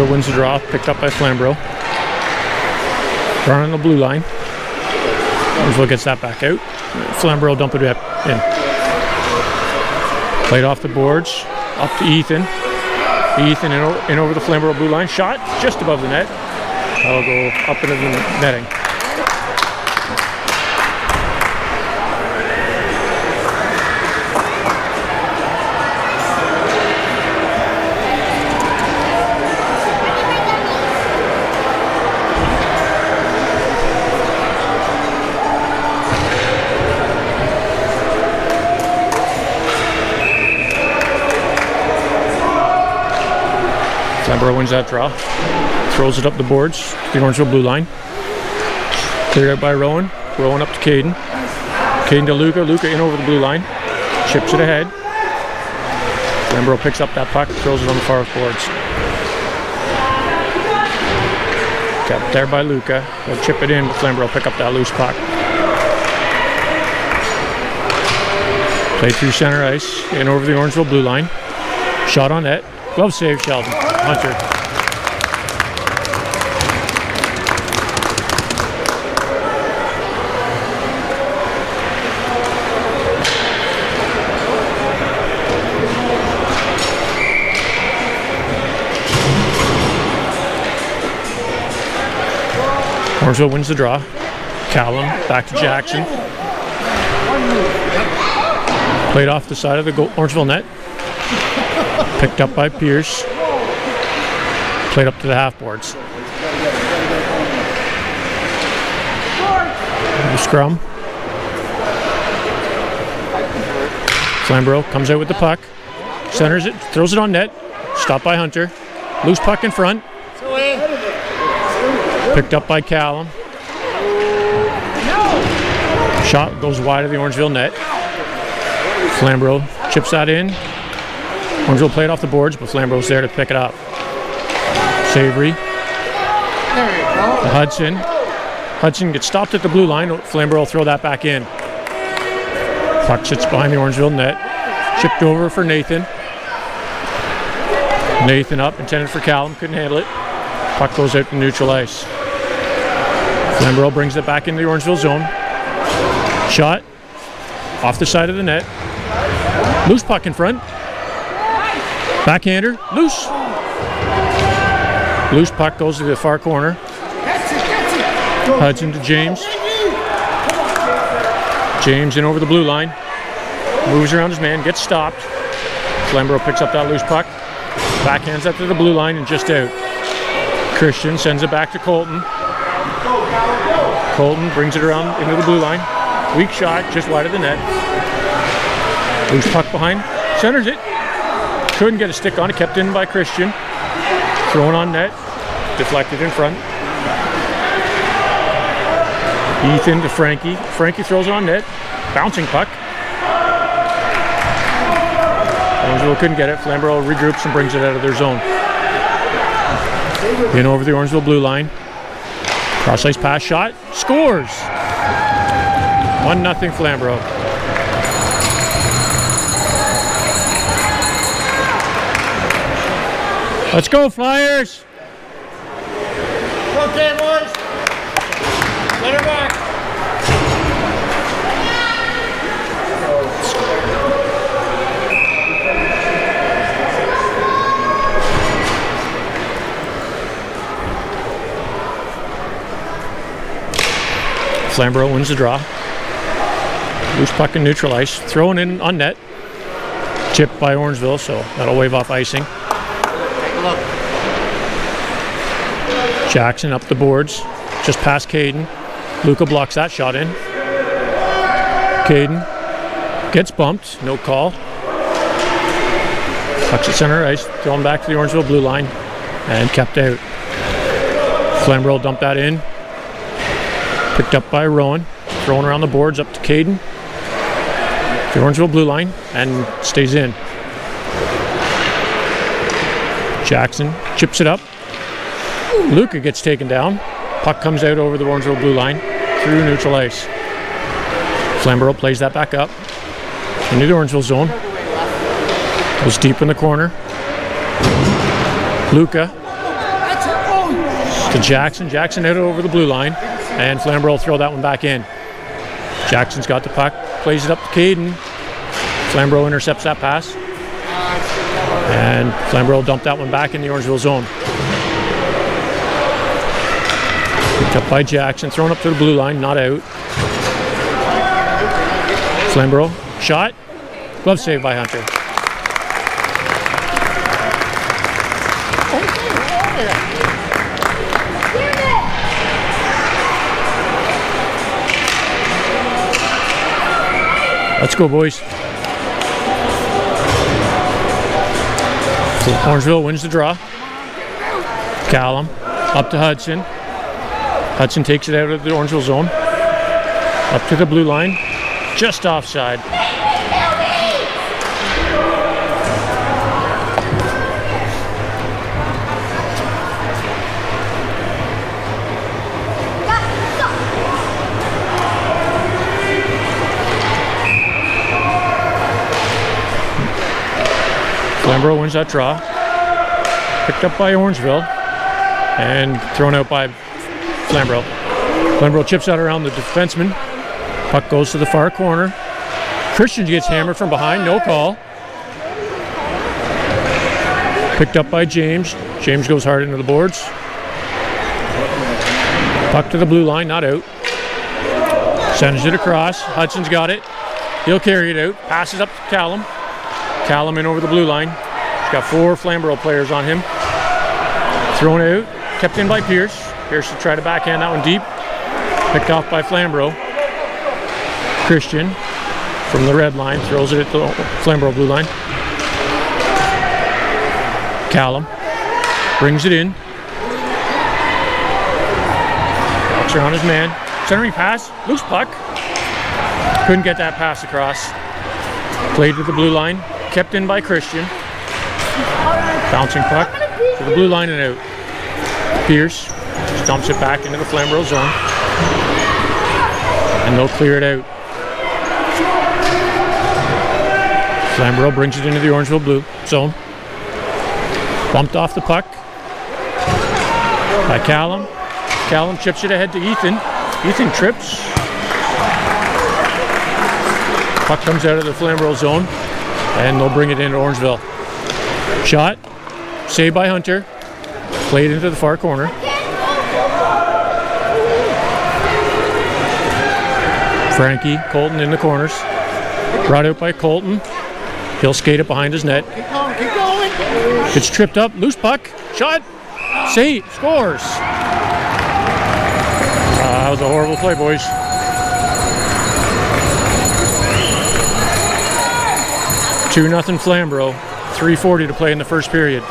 Orangeville wins the draw, picked up by Flamborough. Run on the blue line. Orangeville gets that back out. Flamborough dump it up in. Played off the boards, up to Ethan. Ethan in over the Flamborough blue line. Shot just above the net. That'll go up into the netting. Flamborough wins that draw, throws it up the boards to the Orangeville blue line. Cleared out by Rowan. Rowan up to Caden. Caden to Luca. Luca in over the blue line. Chips it ahead. Flamborough picks up that puck, throws it on the far boards. Kept there by Luca. They'll chip it in, but Flamborough pick up that loose puck. Play through center ice, in over the Orangeville blue line. Shot on net. Glove save, Sheldon. Hunter. Orangeville wins the draw. Callum back to Jackson. Played off the side of the Orangeville net. Picked up by Pierce. Played up to the half boards. The scrum. Flamborough comes out with the puck. Centers it, throws it on net. Stopped by Hunter. Loose puck in front. Picked up by Callum. Shot goes wide of the Orangeville net. Flamborough chips that in. Orangeville played off the boards, but Flamborough's there to pick it up. Savory. Hudson. Hudson gets stopped at the blue line. Flamborough will throw that back in. Puck sits behind the Orangeville net. Chipped over for Nathan. Nathan up, intended for Callum, couldn't handle it. Puck goes out to neutral ice. Flamborough brings it back into the Orangeville zone. Shot. Off the side of the net. Loose puck in front. Backhander. Loose. Loose puck goes to the far corner. Hudson to James. James in over the blue line. Moves around his man, gets stopped. Flamborough picks up that loose puck. Backhands that to the blue line and just out. Christian sends it back to Colton. Colton brings it around into the blue line. Weak shot, just wide of the net. Loose puck behind. Centers it. Couldn't get a stick on it, kept in by Christian. Thrown on net. Deflected in front. Ethan to Frankie. Frankie throws it on net. Bouncing puck. Orangeville couldn't get it. Flamborough regroups and brings it out of their zone. In over the Orangeville blue line. Cross ice pass shot. Scores! 1-0 Flamborough. Let's go, Flyers! Okay, boys. Get her back. Flamborough wins the draw. Loose puck in neutral ice. Thrown in on net. Chipped by Orangeville, so that'll wave off icing. Look. Jackson up the boards, just past Caden. Luca blocks that shot in. Caden gets bumped, no call. Pucks at center ice, thrown back to the Orangeville blue line, and kept out. Flamborough dumped that in. Picked up by Rowan, thrown around the boards up to Caden. The Orangeville blue line, and stays in. Jackson chips it up. Luca gets taken down. Puck comes out over the Orangeville blue line through neutral ice. Flamborough plays that back up into the Orangeville zone. Goes deep in the corner. Luca To Jackson. Jackson headed over the blue line, and Flamborough will throw that one back in. Jackson's got the puck, plays it up to Caden. Flamborough intercepts that pass, and Flamborough will dump that one back in the Orangeville zone. Picked up by Jackson, thrown up to the blue line, not out. Flamborough, shot, glove save by Hunter. Let's go, boys. So Orangeville wins the draw. Callum up to Hudson. Hudson takes it out of the Orangeville zone. Up to the blue line. Just offside. Flamborough wins that draw. Picked up by Orangeville and thrown out by Flamborough. Flamborough chips out around the defenseman. Puck goes to the far corner. Christian gets hammered from behind, no call. Picked up by James. James goes hard into the boards. Puck to the blue line, not out. Sends it across. Hudson's got it. He'll carry it out. Passes up to Callum. Callum in over the blue line. He's got 4 Flamborough players on him. Thrown out. Kept in by Pierce. Pierce to try to backhand that one deep. Picked off by Flamborough. Christian from the red line throws it at the Flamborough blue line. Callum brings it in. Walks around his man. Centering pass. Loose puck. Couldn't get that pass across. Played to the blue line. Kept in by Christian. Bouncing puck to the blue line and out. Pierce just dumps it back into the Flamborough zone. And they'll clear it out. Flamborough brings it into the Orangeville blue zone. Bumped off the puck by Callum. Callum chips it ahead to Ethan. Ethan trips. Puck comes out of the Flamborough zone, and they'll bring it into Orangeville. Shot, saved by Hunter. Played into the far corner. Frankie, Colton in the corners. Brought out by Colton. He'll skate it behind his net. Keep going, keep going. It's tripped up, loose puck, shot, save, scores. That was a horrible play, boys. Two 0 Flamborough, 3:40 to play in the first period.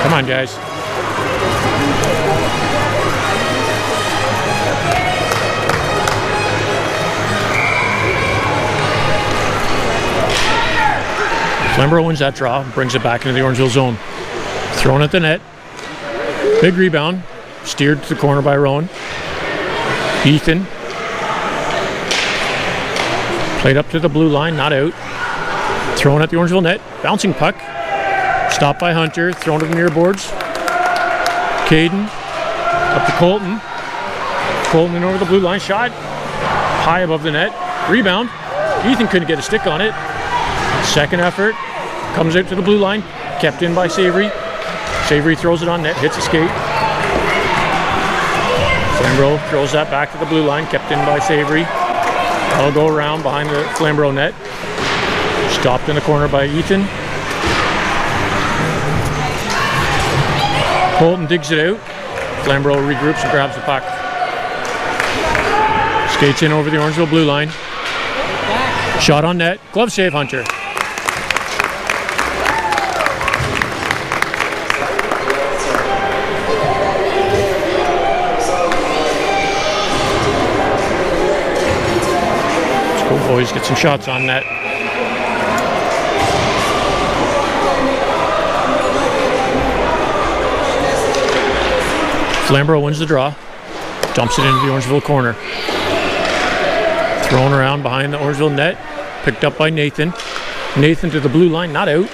Come on, guys. Flamborough wins that draw, brings it back into the Orangeville zone. Thrown at the net. Big rebound. Steered to the corner by Rowan. Ethan. Played up to the blue line, not out. Thrown at the Orangeville net. Bouncing puck. Stopped by Hunter. Thrown to the near boards. Caden. Up to Colton. Colton in over the blue line. Shot. High above the net. Rebound. Ethan couldn't get a stick on it. Second effort. Comes out to the blue line. Kept in by Savory. Savory throws it on net. Hits a skate. Flamborough throws that back to the blue line. Kept in by Savory. That'll go around behind the Flamborough net. Stopped in the corner by Ethan. Colton digs it out. Flamborough regroups and grabs the puck. Skates in over the Orangeville blue line. Shot on net. Glove save, Hunter. Let's go, boys. Get some shots on net. Flamborough wins the draw. Dumps it into the Orangeville corner. Thrown around behind the Orangeville net. Picked up by Nathan. Nathan to the blue line, not out.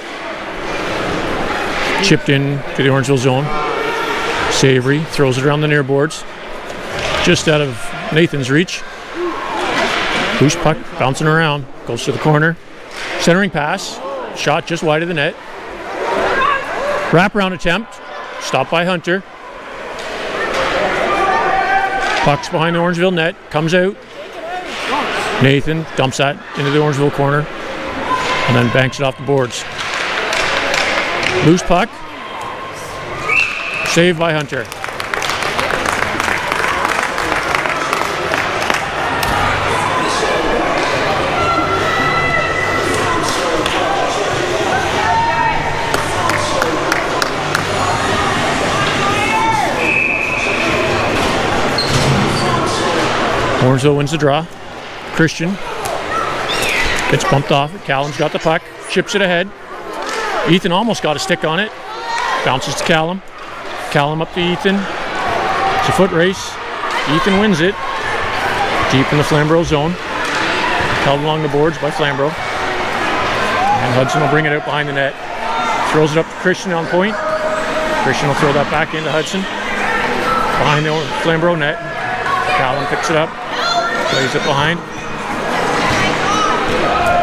Chipped in to the Orangeville zone. Savory throws it around the near boards. Just out of Nathan's reach. Loose puck bouncing around. Goes to the corner. Centering pass. Shot just wide of the net. Wraparound attempt. Stopped by Hunter. Puck's behind the Orangeville net. Comes out. Nathan dumps that into the Orangeville corner. And then banks it off the boards. Loose puck. Saved by Hunter. Orangeville wins the draw. Christian gets bumped off. Callum's got the puck. Chips it ahead. Ethan almost got a stick on it. Bounces to Callum. Callum up to Ethan. It's a foot race. Ethan wins it. Deep in the Flamborough zone. Held along the boards by Flamborough. And Hudson will bring it out behind the net. Throws it up to Christian on point. Christian will throw that back into Hudson. Behind the Flamborough net. Callum picks it up. Plays it behind.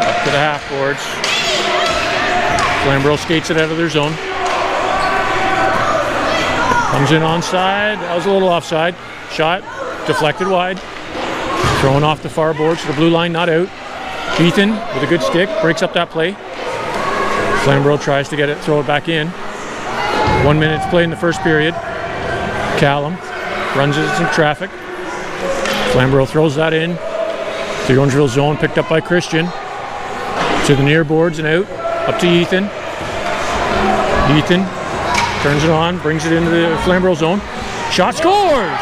Up to the half boards. Flamborough skates it out of their zone. Comes in onside. That was a little offside. Shot deflected wide. Thrown off the far boards to the blue line, not out. Ethan with a good stick breaks up that play. Flamborough tries to get it, throw it back in. 1 minute to play in the first period. Callum runs into some traffic. Flamborough throws that in to the Orangeville zone, picked up by Christian. To the near boards and out. Up to Ethan. Ethan turns it on, brings it into the Flamborough zone. Shot scores!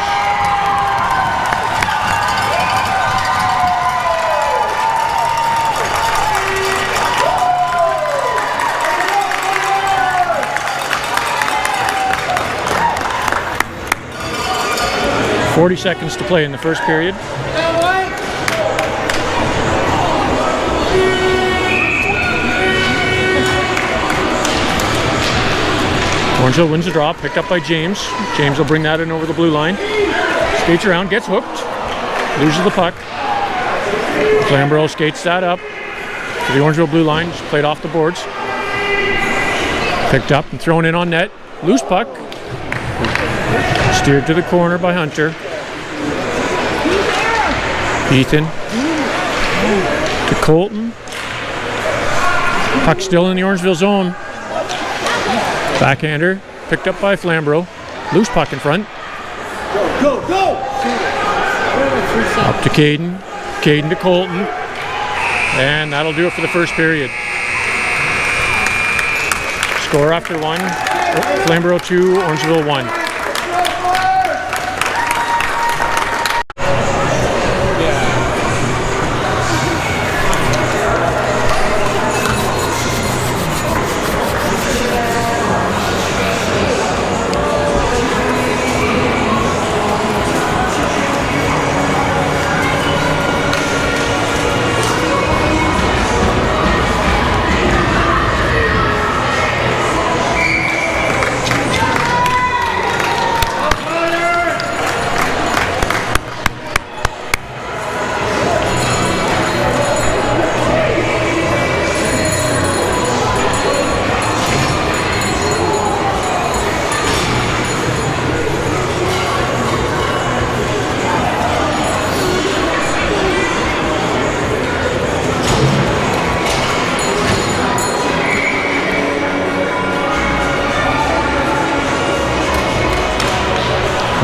.40 seconds to play in the first period. Orangeville wins the draw, picked up by James. James will bring that in over the blue line. Skates around, gets hooked, loses the puck. Flamborough skates that up to the Orangeville blue line, just played off the boards. Picked up and thrown in on net. Loose puck. Steered to the corner by Hunter. Ethan to Colton. Puck still in the Orangeville zone. Backhander picked up by Flamborough. Loose puck in front. Go, go! Up to Caden. Caden to Colton. And that'll do it for the first period. Score after one. Flamborough 2, Orangeville 1.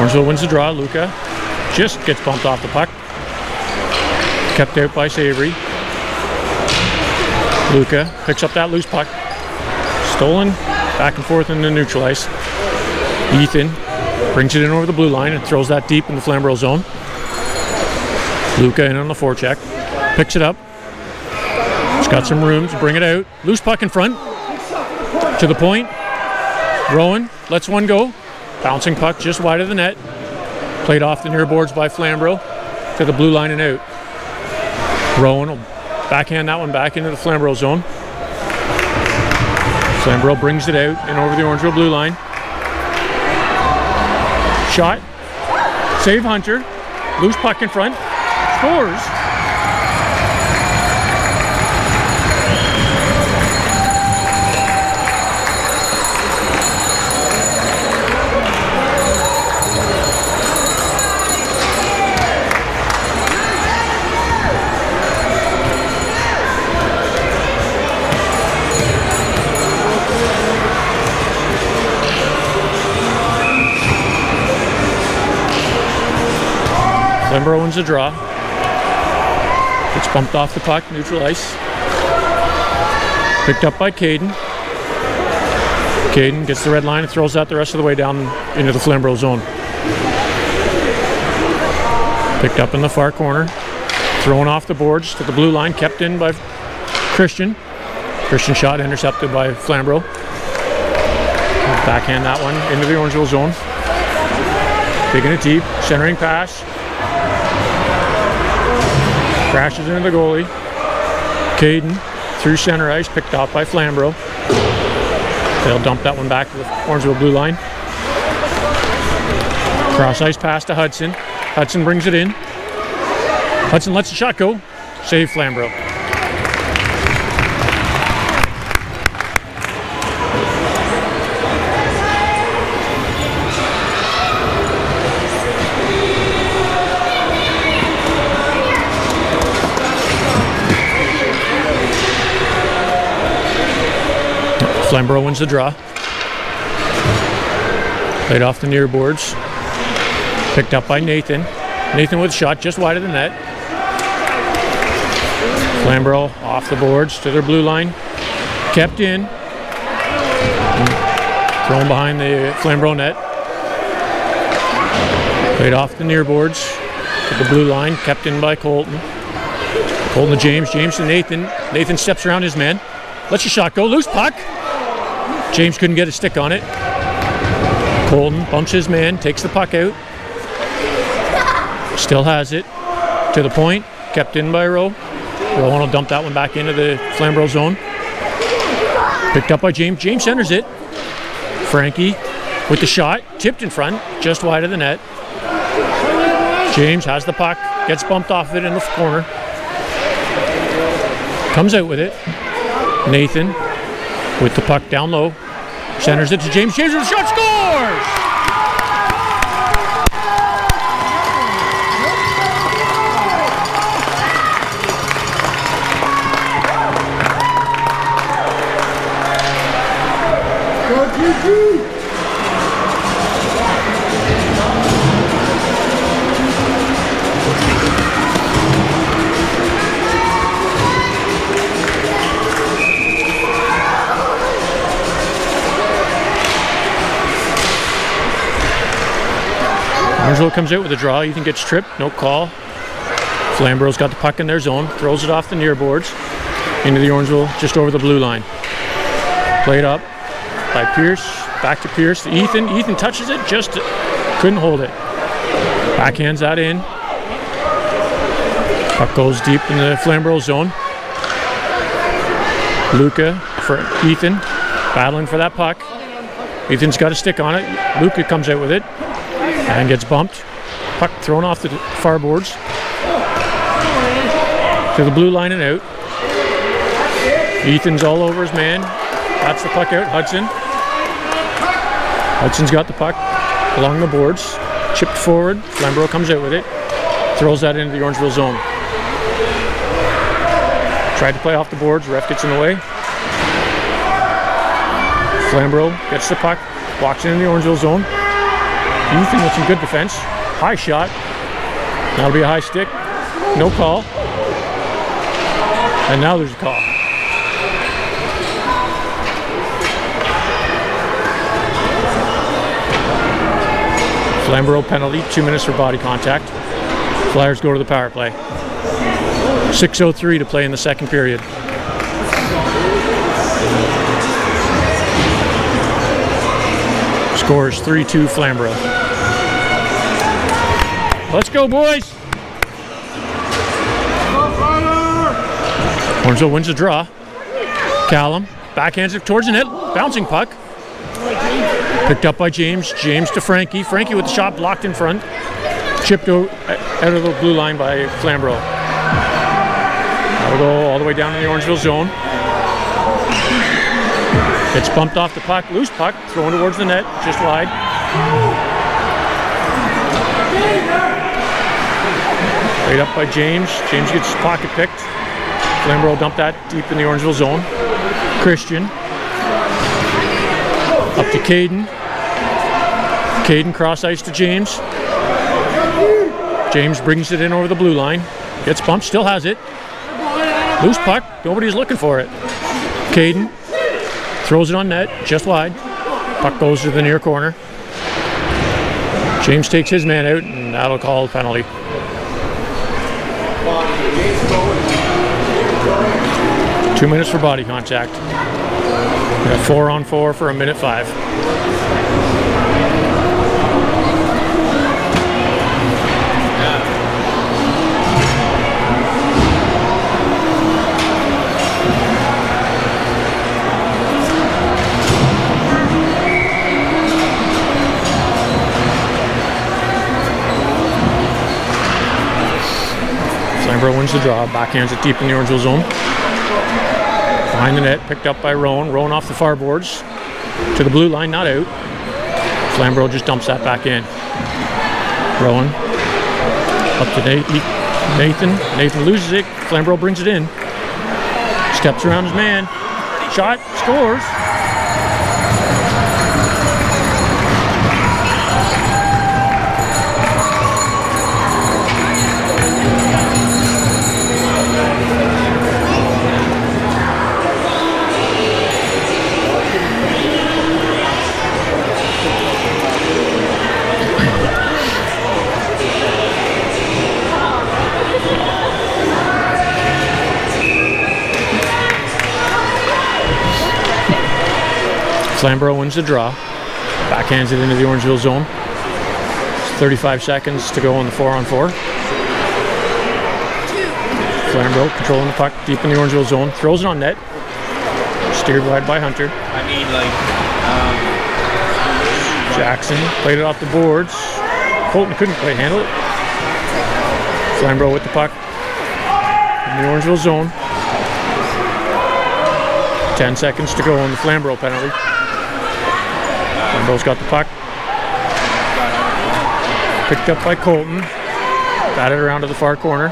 Orangeville wins the draw. Luca just gets bumped off the puck. Kept out by Savory. Luca picks up that loose puck. Stolen back and forth in the neutral ice. Ethan brings it in over the blue line and throws that deep in the Flamborough zone. Luca in on the forecheck. Picks it up. He's got some room to bring it out. Loose puck in front. To the point. Rowan lets one go. Bouncing puck just wide of the net. Played off the near boards by Flamborough to the blue line and out. Rowan will backhand that one back into the Flamborough zone. Flamborough brings it out and over the Orangeville blue line. Shot. Save Hunter. Loose puck in front. Scores. Flamborough wins the draw. Gets bumped off the puck, neutral ice. Picked up by Caden. Caden gets the red line and throws that the rest of the way down into the Flamborough zone. Picked up in the far corner. Thrown off the boards to the blue line, kept in by Christian. Christian shot intercepted by Flamborough. Backhand that one into the Orangeville zone. Taking it deep, centering pass. Crashes into the goalie. Caden through center ice, picked off by Flamborough. They'll dump that one back to the Orangeville blue line. Cross ice pass to Hudson. Hudson brings it in. Hudson lets the shot go. Save Flamborough. Flamborough wins the draw. Played off the near boards. Picked up by Nathan. Nathan with a shot just wide of the net. Flamborough off the boards to their blue line. Kept in. Thrown behind the Flamborough net. Played off the near boards to the blue line. Kept in by Colton. Colton to James. James to Nathan. Nathan steps around his man. Lets the shot go. Loose puck. James couldn't get a stick on it. Colton bumps his man, takes the puck out. Still has it. To the point, kept in by Rowe. Rowan will dump that one back into the Flamborough zone. Picked up by James. James centers it. Frankie with the shot, tipped in front, just wide of the net. James has the puck, gets bumped off of it in the corner. Comes out with it. Nathan with the puck down low. Centers it to James. James with the shot, scores! Orangeville comes out with a draw. Ethan gets tripped, no call. Flamborough's got the puck in their zone, throws it off the near boards into the Orangeville, just over the blue line. Played up by Pierce, back to Pierce, to Ethan. Ethan touches it, just couldn't hold it. Backhands that in. Puck goes deep in the Flamborough zone. Luca for Ethan, battling for that puck. Ethan's got a stick on it. Luca comes out with it and gets bumped. Puck thrown off the far boards to the blue line and out. Ethan's all over his man. That's the puck out. Hudson's got the puck along the boards. Chipped forward. Flamborough comes out with it. Throws that into the Orangeville zone. Tried to play off the boards. Ref gets in the way. Flamborough gets the puck. Walks in the Orangeville zone. Ethan with some good defense. High shot. That'll be a high stick. No call. And now there's a call. Flamborough penalty, 2 minutes for body contact. Flyers go to the power play. 6:03 to play in the second period. Score is 3-2 Flamborough. Let's go, boys! Orangeville wins the draw. Callum backhands it towards the net, bouncing puck. Picked up by James. James to Frankie. Frankie with the shot blocked in front. Chipped out of the blue line by Flamborough. That'll go all the way down in the Orangeville zone. It's bumped off the puck, loose puck, thrown towards the net, just wide. Laid up by James. James gets his pocket picked. Flamborough dumped that deep in the Orangeville zone. Christian. Up to Caden. Caden cross ice to James. James brings it in over the blue line. Gets bumped, still has it. Loose puck, nobody's looking for it. Caden throws it on net, just wide. Puck goes to the near corner. James takes his man out, and that'll call a penalty. Two minutes for body contact. We got 4-on-4 for a minute 5. Flamborough wins the draw, backhands it deep in the Orangeville zone. Behind the net, picked up by Rowan. Rowan off the far boards to the blue line, not out. Flamborough just dumps that back in. Rowan up to Nathan. Nathan loses it. Flamborough brings it in. Steps around his man. Shot, scores. Flamborough wins the draw. Backhands it into the Orangeville zone. 35 seconds to go on the 4-on-4. Flamborough controlling the puck deep in the Orangeville zone. Throws it on net. Steered wide by Hunter. Jackson played it off the boards. Colton couldn't quite handle it. Flamborough with the puck in the Orangeville zone. 10 seconds to go on the Flamborough penalty. Flamborough's got the puck. Picked up by Colton. Batted around to the far corner.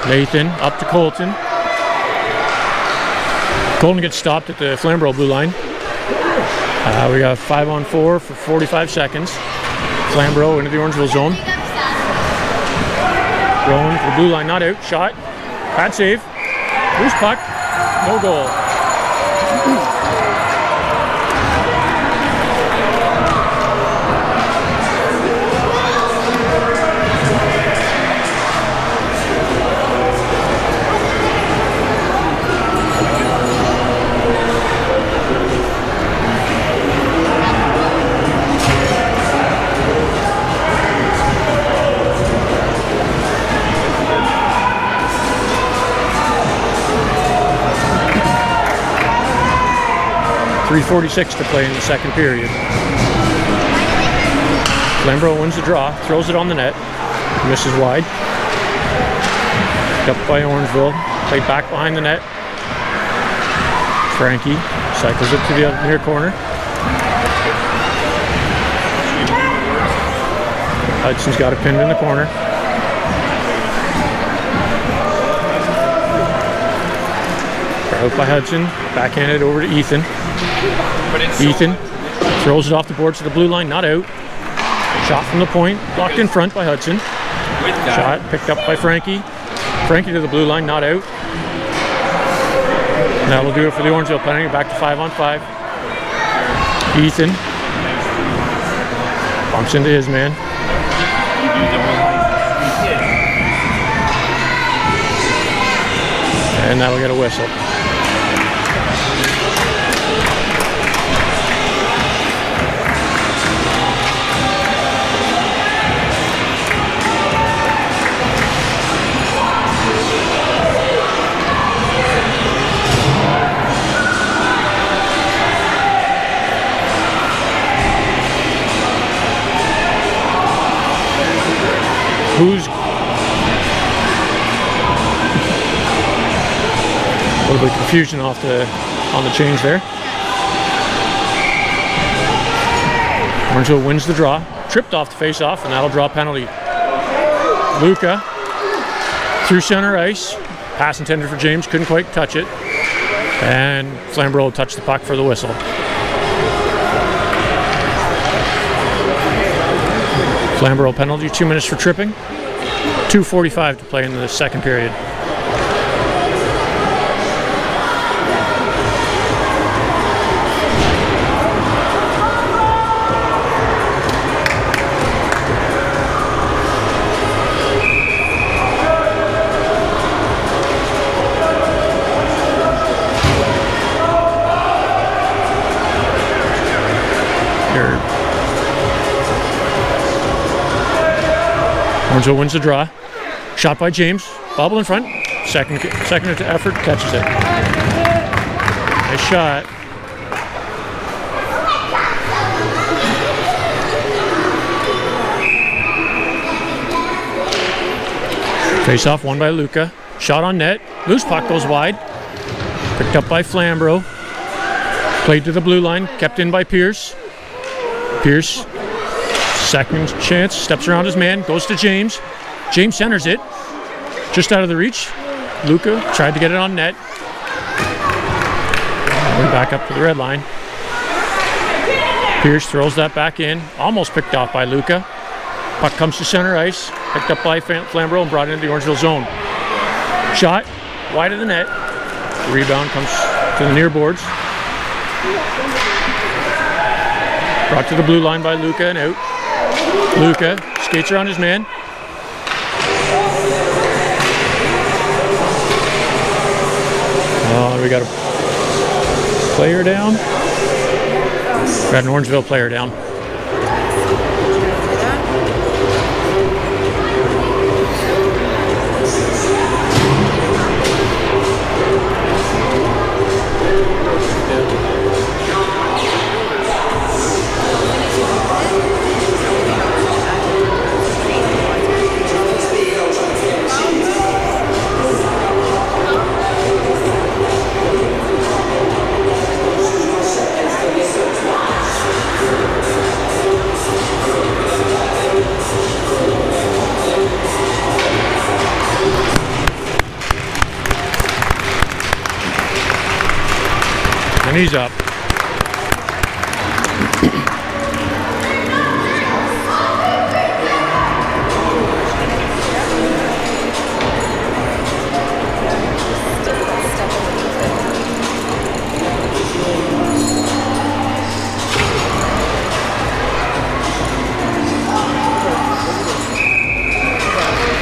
Nathan up to Colton. Colton gets stopped at the Flamborough blue line. We got 5-on-4 for 45 seconds. Flamborough into the Orangeville zone. Rowan to the blue line, not out. Shot. Pad save. Loose puck. No goal. .346 to play in the second period. Flamborough wins the draw, throws it on the net, misses wide. Picked up by Orangeville, played back behind the net. Frankie cycles it to the near corner. Hudson's got it pinned in the corner. Out by Hudson, backhanded over to Ethan. Ethan throws it off the boards to the blue line, not out. Shot from the point, blocked in front by Hudson. Shot picked up by Frankie. Frankie to the blue line, not out. And that'll do it for the Orangeville penalty. Back to 5-on-5. Ethan bumps into his man. And that'll get a whistle. Who's a little bit of confusion on the change there. Orangeville wins the draw, tripped off the face-off, and that'll draw a penalty. Luca through center ice, pass intended for James, couldn't quite touch it, and Flamborough touched the puck for the whistle. Flamborough penalty, 2 minutes for tripping, 2:45 to play in the second period. Orangeville wins the draw. Shot by James. Bobble in front. Second effort, catches it. Nice shot. Face off won by Luca. Shot on net. Loose puck goes wide. Picked up by Flamborough. Played to the blue line. Kept in by Pierce. Pierce. Second chance, steps around his man, goes to James. James centers it, just out of the reach. Luca tried to get it on net. Went back up to the red line. Pierce throws that back in, almost picked off by Luca. Puck comes to center ice, picked up by Flamborough and brought into the Orangeville zone. Shot, wide of the net. The rebound comes to the near boards. Brought to the blue line by Luca and out. Luca skates around his man. Oh, we got a player down. Got an Orangeville player down. And he's up.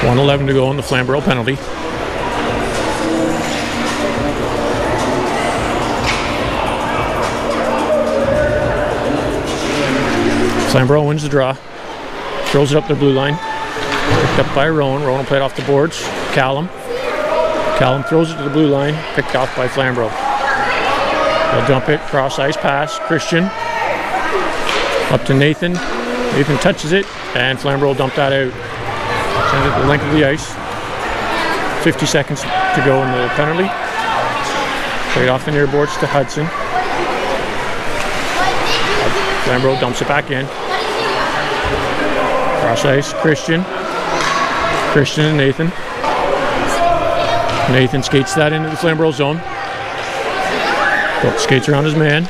.111 to go on the Flamborough penalty. Flamborough wins the draw, throws it up the blue line, picked up by Rowan. Rowan played off the boards. Callum throws it to the blue line, picked off by Flamborough. They'll dump it, cross ice pass, Christian, up to Nathan. Nathan touches it, and Flamborough dumped that out. Sends it the length of the ice. 50 seconds to go in the penalty. Played off the near boards to Hudson. Flamborough dumps it back in. Cross ice, Christian and Nathan. Nathan skates that into the Flamborough zone. Skates around his man.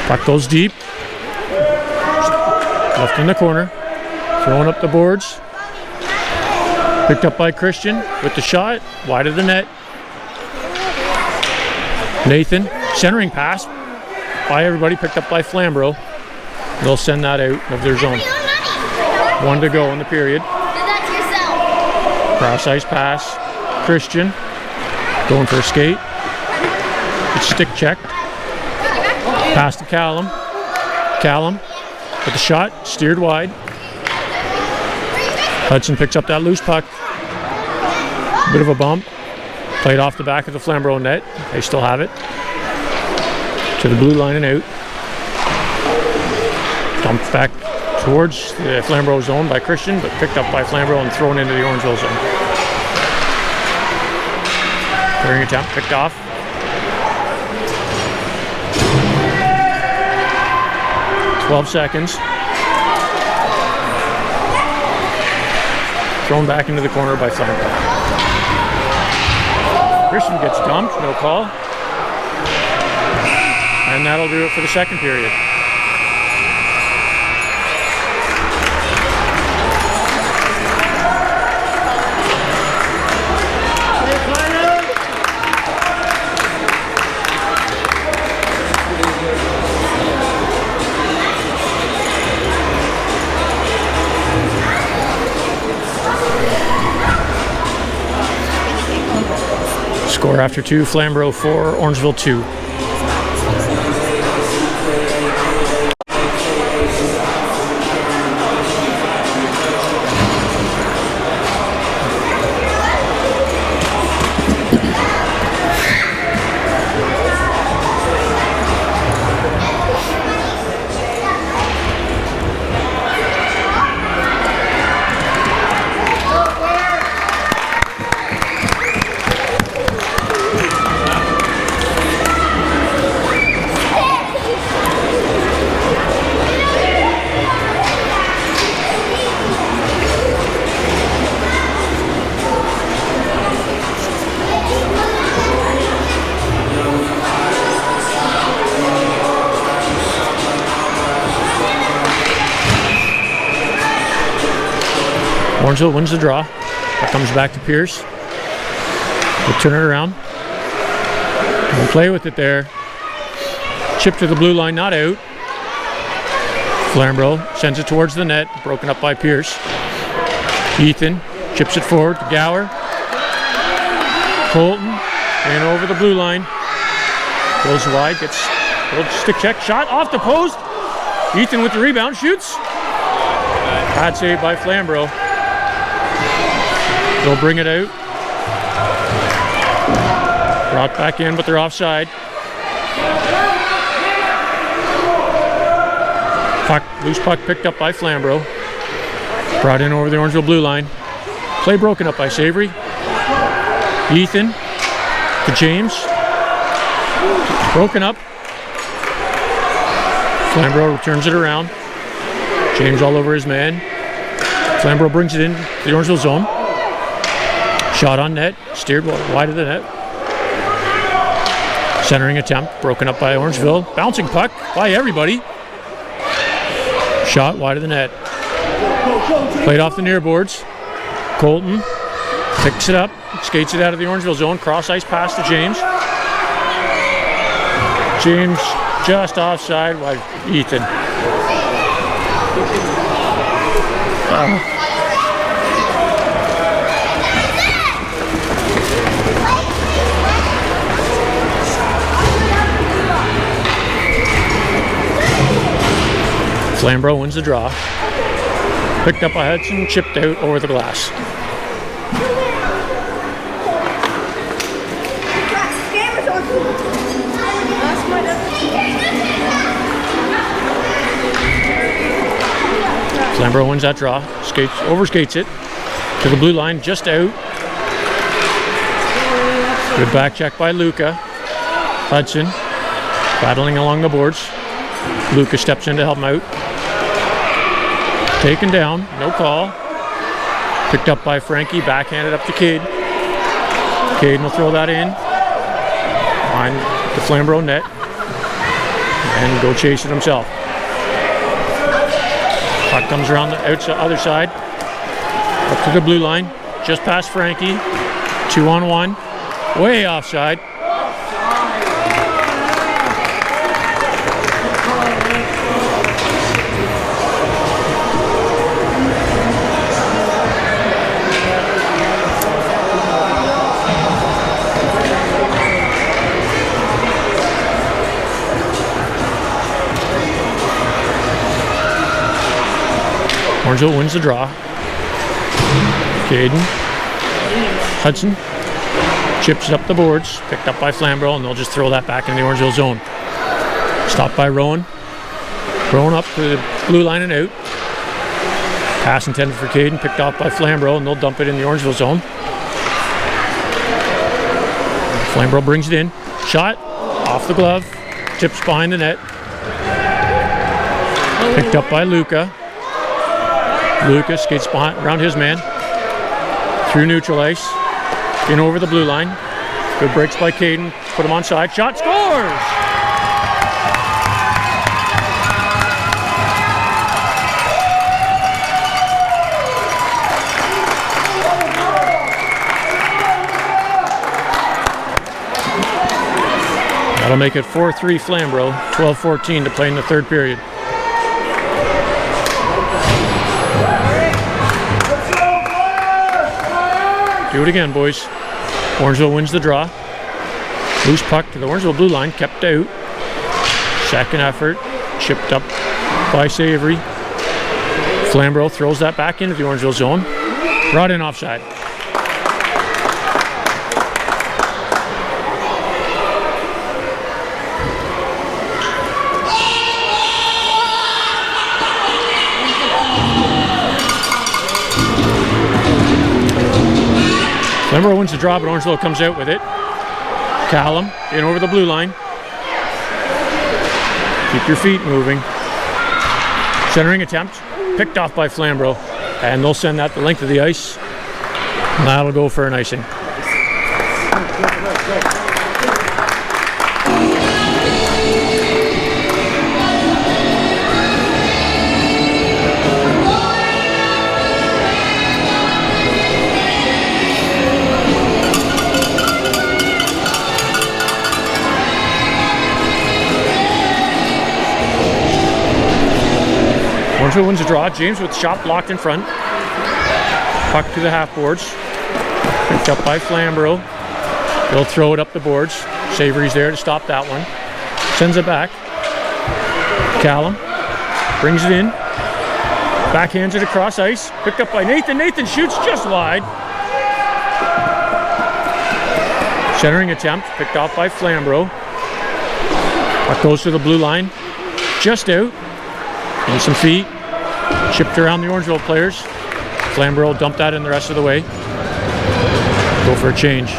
Puck goes deep. Left in the corner. Throwing up the boards. Picked up by Christian with the shot. Wide of the net. Nathan, centering pass by everybody, picked up by Flamborough. They'll send that out of their zone. 1 to go in the period. Cross ice pass. Christian going for a skate. It's stick checked. Pass to Callum. Callum with the shot, steered wide. Hudson picks up that loose puck. Bit of a bump. Played off the back of the Flamborough net. They still have it. To the blue line and out. Dumped back to towards the Flamborough zone by Christian, but picked up by Flamborough and thrown into the Orangeville zone. Clearing attempt, picked off. "12 seconds. Thrown back into the corner by Flamborough. Christian gets dumped, no call. And that'll do it for the second period. Score after 2, Flamborough 4, Orangeville 2. Orangeville wins the draw. That comes back to Pierce. We'll turn it around. We'll play with it there. Chip to the blue line, not out. Flamborough sends it towards the net, broken up by Pierce. Ethan chips it forward to Gower. Colton and over the blue line. Goes wide, gets a little stick check, shot off the post. Ethan with the rebound, shoots. Bad save by Flamborough. They'll bring it out. Brought back in, but they're offside. Loose puck picked up by Flamborough. Brought in over the Orangeville blue line. Play broken up by Savory. Ethan to James. Broken up. Flamborough turns it around. James all over his man. Flamborough brings it in to the Orangeville zone. Shot on net, steered wide of the net. Centering attempt, broken up by Orangeville. Bouncing puck by everybody. Shot wide of the net. Played off the near boards. Colton picks it up, skates it out of the Orangeville zone. Cross ice pass to James. James just offside by Ethan. Flamborough wins the draw. Picked up by Hudson, chipped out over the glass. Flamborough wins that draw. Overskates it to the blue line, just out. Good back check by Luca. Hudson battling along the boards. Luca steps in to help him out. Taken down, no call. Picked up by Frankie, backhanded up to Cade. Cade will throw that in on the Flamborough net and go chase it himself. Puck comes around the other side, up to the blue line, just past Frankie. 2-on-1, way offside. Orangeville wins the draw. Caden. Hudson chips it up the boards, picked up by Flamborough, and they'll just throw that back in the Orangeville zone. Stopped by Rowan. Rowan up to the blue line and out. Pass intended for Caden, picked off by Flamborough, and they'll dump it in the Orangeville zone. Flamborough brings it in. Shot, off the glove, tips behind the net. Picked up by Luca. Luca skates around his man. Through neutral ice. In over the blue line. Good breaks by Caden. Put him onside. Shot, scores! That'll make it 4-3 Flamborough, 12-14 to play in the third period. Do it again, boys. Orangeville wins the draw. Loose puck to the Orangeville blue line, kept out. Second effort, chipped up by Savory. Flamborough throws that back into the Orangeville zone. Brought in offside. Flamborough wins the draw, but Orangeville comes out with it. Callum in over the blue line. Keep your feet moving. Centering attempt, picked off by Flamborough, and they'll send that the length of the ice. And that'll go for an icing. Orangeville wins the draw. James with the shot blocked in front. Puck to the half boards. Picked up by Flamborough. They'll throw it up the boards. Savory's there to stop that one. Sends it back. Callum brings it in. Backhands it across ice. Picked up by Nathan. Nathan shoots just wide. Centering attempt. Picked off by Flamborough. Puck goes to the blue line. Just out. And some feet. Chipped around the Orangeville players. Flamborough dumped that in the rest of the way. Go for a change.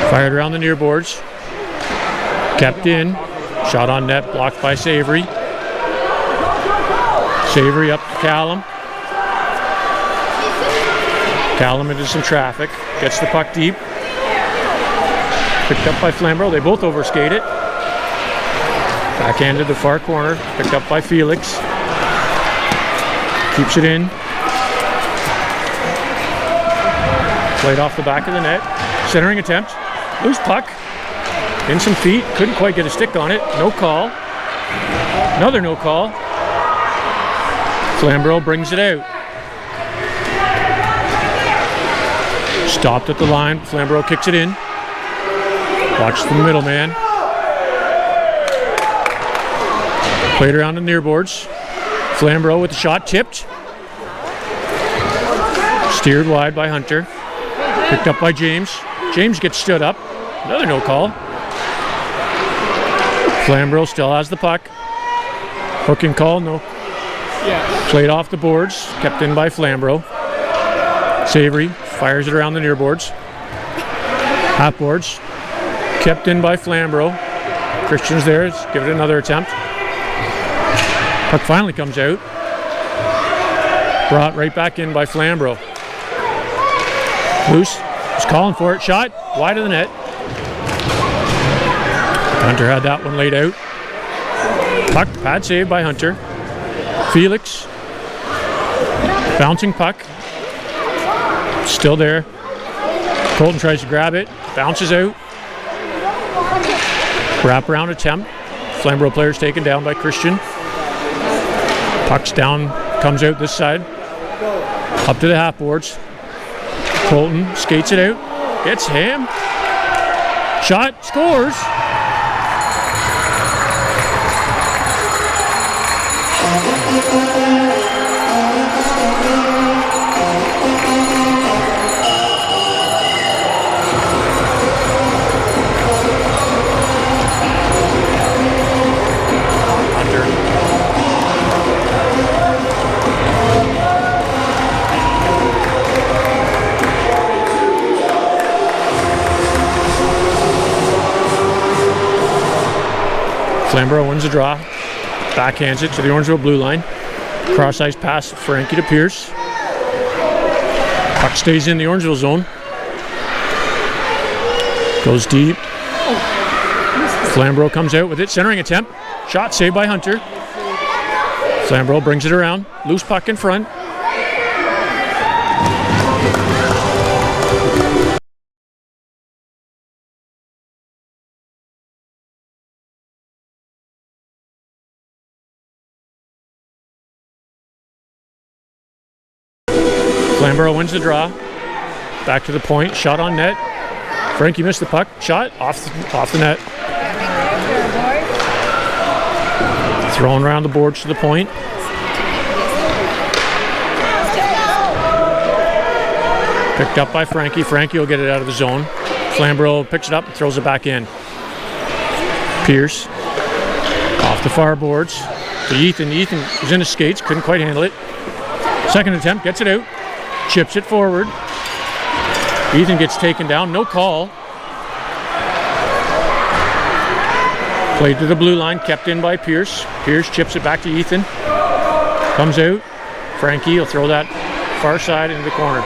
Fired around the near boards. Kept in. Shot on net, blocked by Savory. Savory up to Callum. Callum into some traffic. Gets the puck deep. Picked up by Flamborough. They both overskate it. Backhanded the far corner. Picked up by Felix. Keeps it in. Played off the back of the net. Centering attempt. Loose puck. In some feet. Couldn't quite get a stick on it. No call. Another no call. Flamborough brings it out. Stopped at the line. Flamborough kicks it in. Watch the middleman. Played around the near boards. Flamborough with the shot tipped. Steered wide by Hunter. Picked up by James. James gets stood up. Another no call. Flamborough still has the puck. Hook and call, no. Played off the boards. Kept in by Flamborough. Savory fires it around the near boards. Half boards. Kept in by Flamborough. Christian's there. Give it another attempt. Puck finally comes out. Brought right back in by Flamborough. Loose. He's calling for it. Shot. Wide of the net. Hunter had that one laid out. Puck. Pad save by Hunter. Felix. Bouncing puck. Still there. Colton tries to grab it. Bounces out. Wraparound attempt. Flamborough players taken down by Christian. Puck's down, comes out this side. Up to the half boards. Colton skates it out. Gets him. Shot, scores. Flamborough wins the draw. Backhands it to the Orangeville blue line. Cross-ice pass, Frankie to Pierce. Puck stays in the Orangeville zone. Goes deep. Flamborough comes out with it. Centering attempt. Shot saved by Hunter. Flamborough brings it around. Loose puck in front. Flamborough wins the draw. Back to the point. Shot on net. Frankie missed the puck. Shot off the net. Thrown around the boards to the point. Picked up by Frankie. Frankie will get it out of the zone. Flamborough picks it up and throws it back in. Pierce off the far boards to Ethan. Ethan was in his skates, couldn't quite handle it. Second attempt, gets it out. Chips it forward. Ethan gets taken down, no call. Played to the blue line, kept in by Pierce. Pierce chips it back to Ethan. Comes out. Frankie will throw that far side into the corner.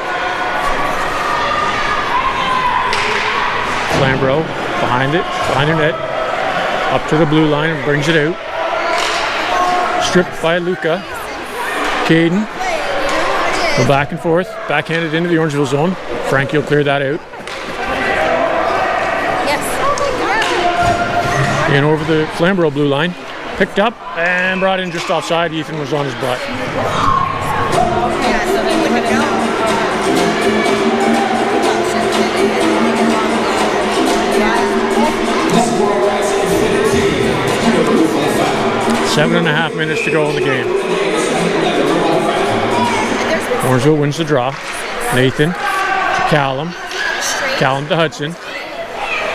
Flamborough behind it, behind the net. Up to the blue line and brings it out. Stripped by Luca. Caden. Go back and forth, backhanded into the Orangeville zone. Frankie will clear that out. Yes. In over the Flamborough blue line. Picked up and brought in just offside. Ethan was on his butt. Yeah, so he wouldn't have known. 7.5 minutes to go in the game. Orangeville wins the draw. Nathan to Callum. Callum to Hudson.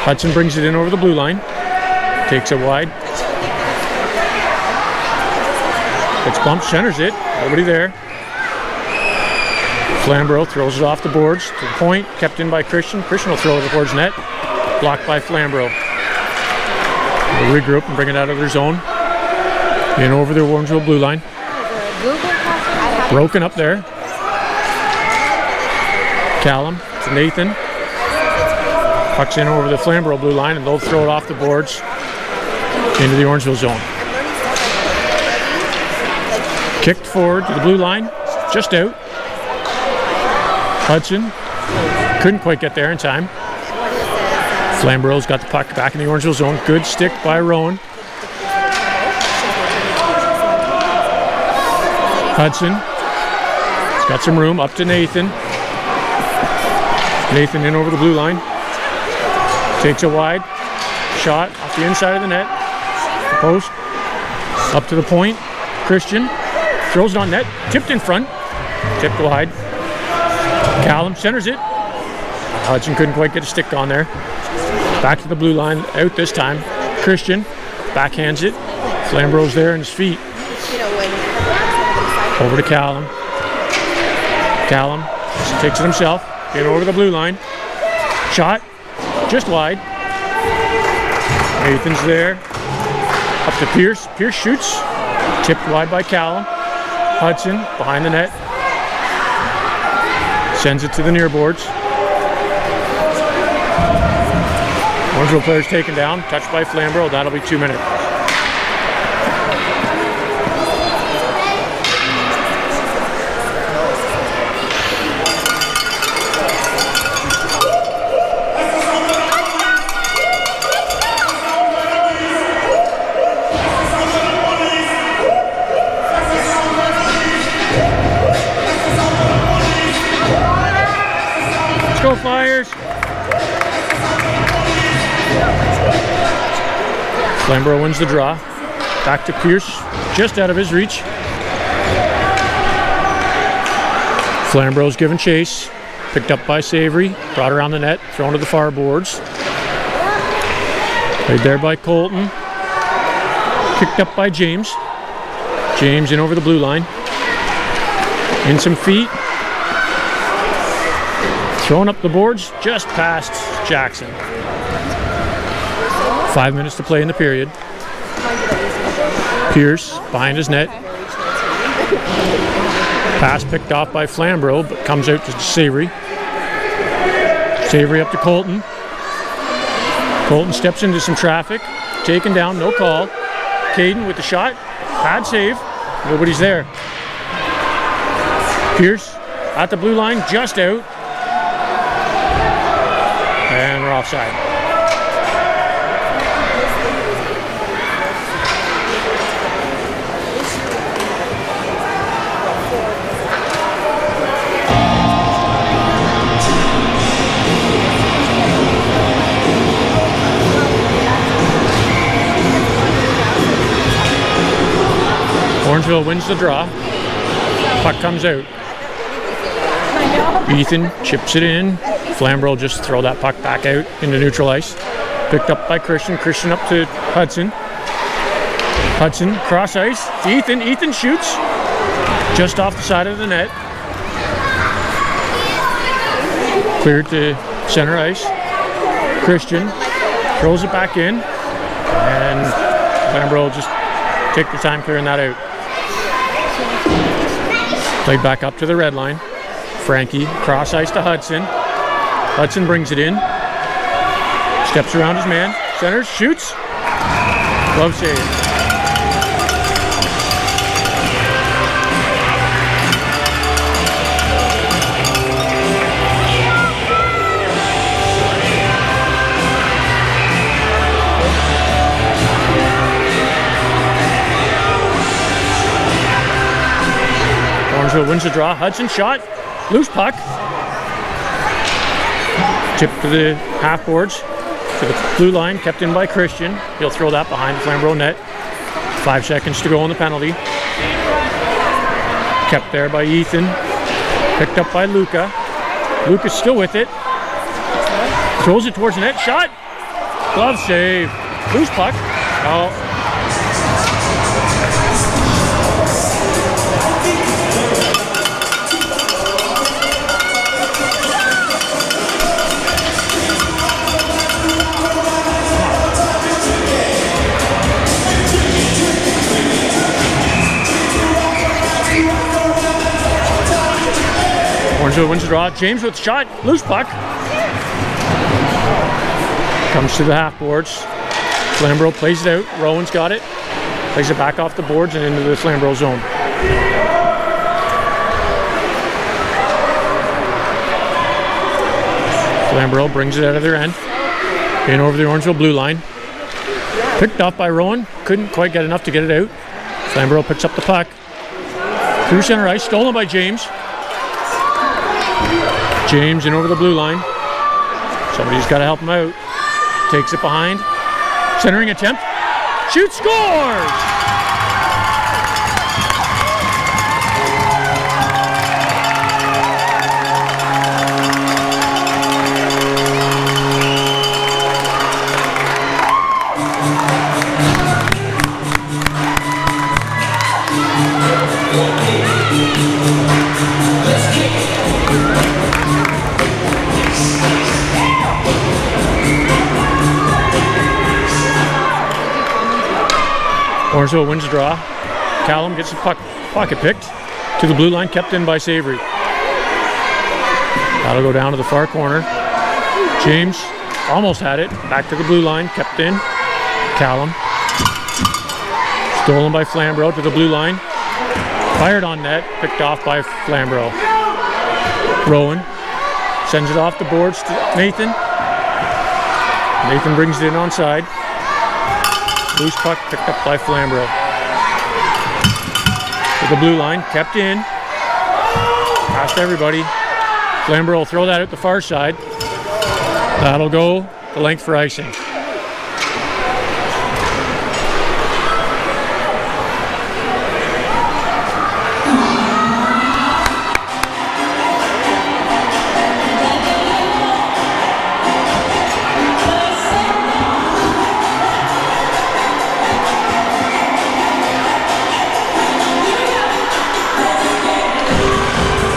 Hudson brings it in over the blue line. Takes it wide. It's bumped, centers it. Nobody there. Flamborough throws it off the boards to the point. Kept in by Christian. Christian will throw it towards net. Blocked by Flamborough. They'll regroup and bring it out of their zone. In over the Orangeville blue line. Broken up there. Callum to Nathan. Pucks in over the Flamborough blue line, and they'll throw it off the boards into the Orangeville zone. Kicked forward to the blue line, just out. Hudson couldn't quite get there in time. Flamborough's got the puck back in the Orangeville zone. Good stick by Rowan. Hudson. He's got some room, up to Nathan. Nathan in over the blue line. Takes it wide. Shot off the inside of the net. The post. Up to the point. Christian throws it on net. Tipped in front. Tipped wide. Callum centers it. Hudson couldn't quite get a stick on there. Back to the blue line. Out this time. Christian backhands it. Flamborough's there on his feet. Over to Callum. Callum takes it himself. In over the blue line. Shot. Just wide. Nathan's there. Up to Pierce. Pierce shoots. Tipped wide by Callum. Hudson behind the net. Sends it to the near boards. Orangeville player's taken down. Touched by Flamborough. That'll be 2 minutes. Go Flyers! Flamborough wins the draw. Back to Pierce, just out of his reach. Flamborough's given chase. Picked up by Savory. Brought around the net. Thrown to the far boards. Played there by Colton. Kicked up by James. James in over the blue line. In some feet. Thrown up the boards, just past Jackson. 5 minutes to play in the period. Pierce behind his net. Pass picked off by Flamborough, but comes out to Savory. Savory up to Colton. Colton steps into some traffic. Taken down, no call. Caden with the shot. Bad save. Nobody's there. Pierce at the blue line, just out. And we're offside. Orangeville wins the draw. Puck comes out. Ethan chips it in. Flamborough just throw that puck back out into neutral ice. Picked up by Christian. Christian up to Hudson. Hudson cross ice. Ethan. Ethan shoots just off the side of the net. Cleared to center ice. Christian throws it back in. And Flamborough just take the time clearing that out. Played back up to the red line. Frankie, cross ice to Hudson. Hudson brings it in. Steps around his man. Centers, shoots. Glove save. Orangeville wins the draw. Hudson shot. Loose puck. Tip to the half boards. To the blue line. Kept in by Christian. He'll throw that behind the Flamborough net. 5 seconds to go on the penalty. Kept there by Ethan. Picked up by Luca. Luca's still with it. Throws it towards the net. Shot. Glove save. Loose puck. Oh. Orangeville wins the draw. James with the shot. Loose puck. Comes to the half boards. Flamborough plays it out. Rowan's got it. Plays it back off the boards and into the Flamborough zone. Flamborough brings it out of their end. In over the Orangeville blue line. Picked off by Rowan. Couldn't quite get enough to get it out. Flamborough picks up the puck. Through center ice. Stolen by James. James in over the blue line. Somebody's got to help him out. Takes it behind. Centering attempt. Shoot, scores! Orangeville wins the draw. Callum gets the puck pocket picked to the blue line, kept in by Savory. That'll go down to the far corner. James almost had it. Back to the blue line, kept in. Callum. Stolen by Flamborough to the blue line. Fired on net, picked off by Flamborough. Rowan sends it off the boards to Nathan. Nathan brings it in onside. Loose puck picked up by Flamborough. To the blue line, kept in. Past everybody. Flamborough will throw that out the far side. That'll go the length for icing.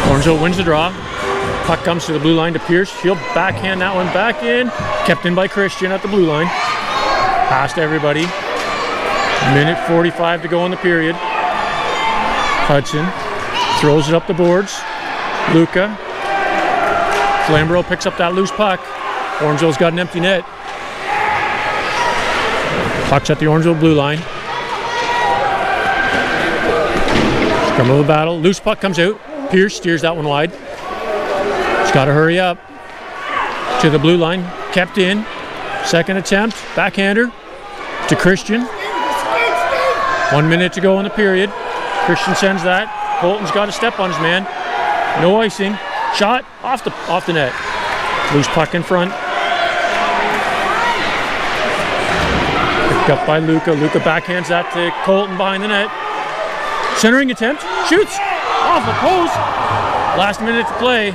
Orangeville wins the draw. Puck comes to the blue line to Pierce. He'll backhand that one back in. Kept in by Christian at the blue line. Past everybody. Minute 45 to go in the period. Hudson throws it up the boards. Luca. Flamborough picks up that loose puck. Orangeville's got an empty net. Puck's at the Orangeville blue line. Scrum of the battle. Loose puck comes out. Pierce steers that one wide. He's got to hurry up. To the blue line. Kept in. Second attempt. Backhander to Christian. 1 minute to go in the period. Christian sends that. Colton's got to step on his man. No icing. Shot off the net. Loose puck in front. Picked up by Luca. Luca backhands that to Colton behind the net. Centering attempt. Shoots off the post. Last minute to play.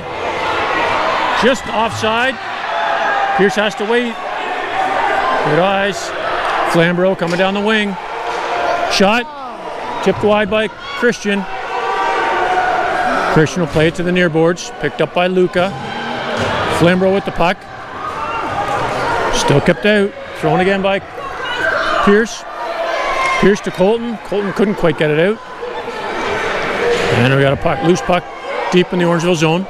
Just offside. Pierce has to wait. Good eyes. Flamborough coming down the wing. Shot. Tipped wide by Christian. Christian will play it to the near boards. Picked up by Luca. Flamborough with the puck. Still kept out. Thrown again by Pierce. Pierce to Colton. Colton couldn't quite get it out. And we got a puck, loose puck deep in the Orangeville zone.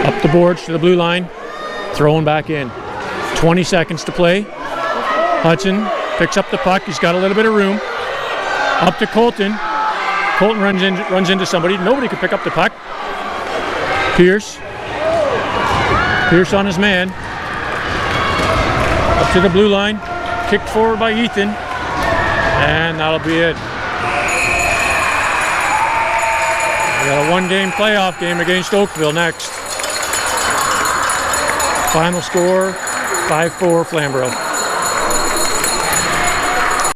Up the boards to the blue line. Throwing back in. 20 seconds to play. Hudson picks up the puck. He's got a little bit of room. Up to Colton. Colton runs into somebody. Nobody could pick up the puck. Pierce. Pierce on his man. Up to the blue line. Kicked forward by Ethan. And that'll be it. We got a one-game playoff game against Oakville next. Final score, 5-4 Flamborough.